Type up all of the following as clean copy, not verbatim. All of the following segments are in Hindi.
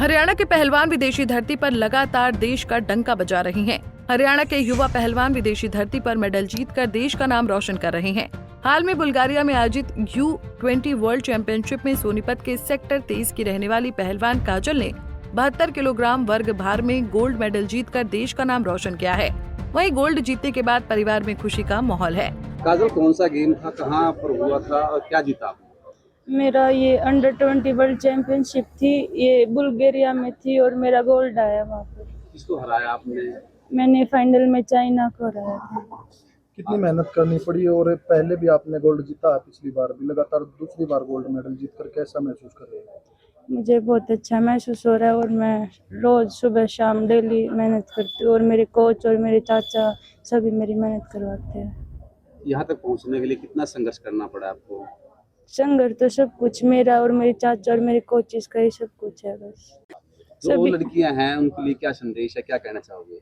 हरियाणा के पहलवान विदेशी धरती पर लगातार देश का डंका बजा रहे हैं। हरियाणा के युवा पहलवान विदेशी धरती पर मेडल जीतकर देश का नाम रोशन कर रहे हैं। हाल में बुल्गारिया में आयोजित U20 वर्ल्ड चैंपियनशिप में सोनीपत के सेक्टर 23 की रहने वाली पहलवान काजल ने 72 किलोग्राम वर्ग भार में गोल्ड मेडल जीतकर देश का नाम रोशन किया है। वहीं गोल्ड जीतने के बाद परिवार में खुशी का माहौल है। काजल, कौन सा गेम था, कहाँ पर हुआ था और क्या जीता आपने? मेरा ये अंडर-20 वर्ल्ड चैंपियनशिप थी, ये बुल्गारिया में थी और मेरा गोल्ड आया वहाँ पर। किसको हराया आपने? मैंने फाइनल में चाइना को हराया था। कितनी मेहनत करनी पड़ी और पहले भी आपने गोल्ड जीता, पिछली बार भी, लगातार दूसरी बार गोल्ड मेडल जीतकर कैसा महसूस कर रहे हैं? मुझे बहुत अच्छा महसूस हो रहा है और मैं रोज सुबह शाम डेली मेहनत करती हूँ और मेरे कोच और मेरे चाचा सभी मेरी मेहनत करवाते हैं। यहाँ तक पहुँचने के लिए कितना संघर्ष करना पड़ा आपको? संघर्ष तो सब कुछ मेरा और मेरे चाचा और मेरे कोचेस का ही सब कुछ है। बस जो वो लड़कियां हैं उनके लिए क्या संदेश है, क्या कहना चाहोगे?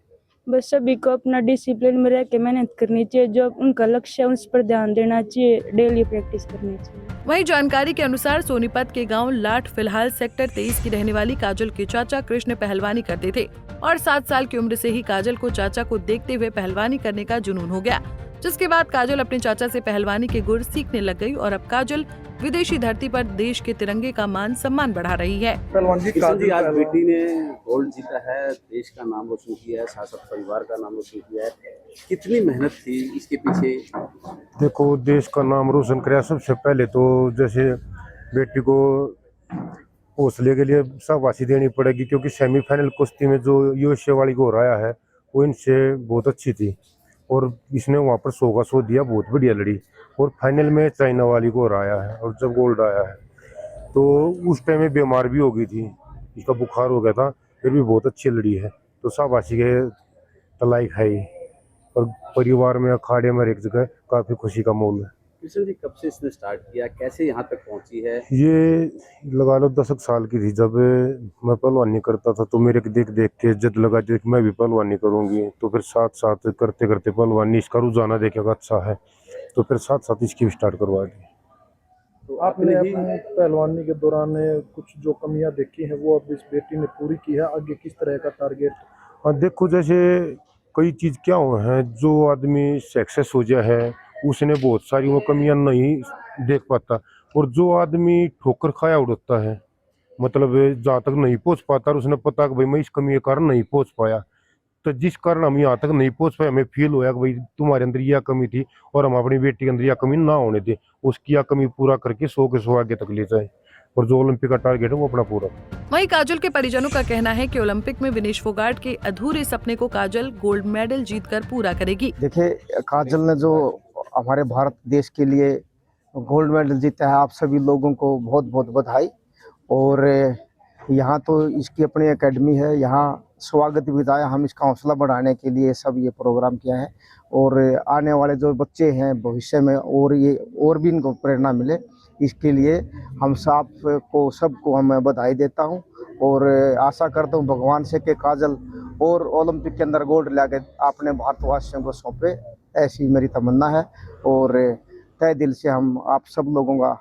बस सभी को अपना डिसिप्लिन में रह के मेहनत करनी चाहिए, जो उनका लक्ष्य है उस पर ध्यान देना चाहिए, डेली प्रैक्टिस करनी चाहिए। वहीं जानकारी के अनुसार सोनीपत के गांव लाट फिलहाल सेक्टर 23 की रहने वाली काजल के चाचा कृष्ण पहलवानी करते थे और 7 साल की उम्र से ही काजल को चाचा को देखते हुए पहलवानी करने का जुनून हो गया, जिसके बाद काजल अपने चाचा से पहलवानी के गुर सीखने लग गई और अब काजल विदेशी धरती पर देश के तिरंगे का मान सम्मान बढ़ा रही है। किशन जी, आज बेटी ने गोल्ड जीता है, देश का नाम रोशन किया है, साथ साथ परिवार का नाम रोशन किया है। कितनी मेहनत थी इसके पीछे? देखो, देश का नाम रोशन कराया सबसे पहले तो जैसे बेटी को हौसले के लिए शाबाशी देनी पड़ेगी, क्योंकि सेमीफाइनल कुश्ती में जो USA वाली को हराया है वो इनसे बहुत अच्छी थी और इसने वहाँ पर 100 का 100 दिया, बहुत बढ़िया लड़ी और फाइनल में चाइना वाली को हराया है और जब गोल्ड आया है तो उस टाइम में बीमार भी हो गई थी, इसका बुखार हो गया था, फिर भी बहुत अच्छी लड़ी है। तो शाबाशी के तलाई खाई और परिवार में, अखाड़े में, एक जगह काफ़ी खुशी का माहौल है। किशन जी, कब से इसने स्टार्ट किया, कैसे यहाँ तक पहुँची है? ये लगा लो 10 साल की थी जब मैं पहलवानी करता था, तो मेरे को देख देख के जद लगा कि मैं भी पहलवानी करूंगी, तो फिर साथ साथ करते करते पहलवानी इसका रुझाना देखेगा अच्छा है तो फिर साथ साथ इसकी भी स्टार्ट करवा दी। तो आपने अपनी पहलवानी के दौरान कुछ जो कमियां देखी हैं वो अब इस बेटी ने पूरी की है, आगे किस तरह का टारगेट? हाँ देखो, जैसे कई चीज़ क्या हुआ है, जो आदमी सक्सेस हो गया है उसने बहुत सारी वो कमियां नहीं देख पाता और जो आदमी ठोकर खाया उड़ता है, मतलब जहाँ तक नहीं पहुँच पाता और उसने पता कि भाई मैं इस कमी के कारण नहीं पहुँच पाया, तो जिस कारण हम यहाँ तक नहीं पहुँच पाए हमें फील होया कि भाई तुम्हारे अंदर यह कमी थी और हम अपनी बेटी के अंदर यह कमी ना होने दे, उसकी यह कमी पूरा करके 100 के 100 आगे तक ले जाए और जो ओलंपिक का टारगेट है वो अपना पूरा। वहीं काजल के परिजनों का कहना है कि ओलंपिक में विनेश फोगाट के अधूरे सपने को काजल गोल्ड मेडल जीतकर पूरा करेगी। देखिए, काजल ने जो हमारे भारत देश के लिए गोल्ड मेडल जीता है, आप सभी लोगों को बहुत बहुत बधाई। और यहाँ तो इसकी अपनी एकेडमी है, यहाँ स्वागत विदाया, हम इसका हौसला बढ़ाने के लिए सब ये प्रोग्राम किया है और आने वाले जो बच्चे हैं भविष्य में और भी इनको प्रेरणा मिले, इसके लिए हम सबको मैं बधाई देता हूँ और आशा करता हूँ भगवान से कि काजल और ओलंपिक के अंदर गोल्ड लाके अपने भारतवासियों को सौंपे, ऐसी मेरी तमन्ना है। और तहे दिल से हम आप सब लोगों का,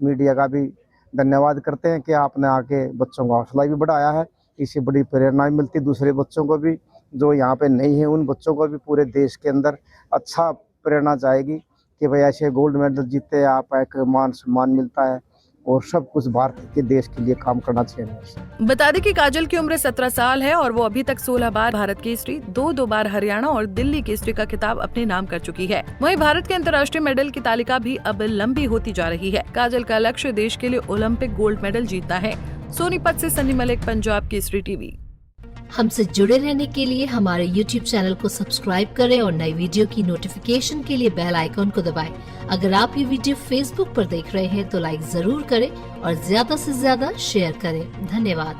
मीडिया का भी धन्यवाद करते हैं कि आपने आके बच्चों का हौसला भी बढ़ाया है, इससे बड़ी प्रेरणा मिलती दूसरे बच्चों को भी जो यहाँ पे नहीं है, उन बच्चों को भी पूरे देश के अंदर अच्छा प्रेरणा जाएगी कि भाई ऐसे गोल्ड मेडल जीते आप, एक मान सम्मान मिलता है और सब कुछ भारत के देश के लिए काम करना चाहिए। बता दें कि काजल की उम्र 17 साल है और वो अभी तक 16 बार भारत केसरी, 2 बार हरियाणा और दिल्ली केसरी का खिताब अपने नाम कर चुकी है। वहीं भारत के अंतर्राष्ट्रीय मेडल की तालिका भी अब लंबी होती जा रही है। काजल का लक्ष्य देश के लिए ओलंपिक गोल्ड मेडल जीतना है। सोनीपत से सन्नी मलिक, पंजाब केसरी टीवी। हमसे जुड़े रहने के लिए हमारे YouTube चैनल को सब्सक्राइब करें और नई वीडियो की नोटिफिकेशन के लिए बेल आइकॉन को दबाएं। अगर आप ये वीडियो Facebook पर देख रहे हैं तो लाइक जरूर करें और ज्यादा से ज्यादा शेयर करें। धन्यवाद।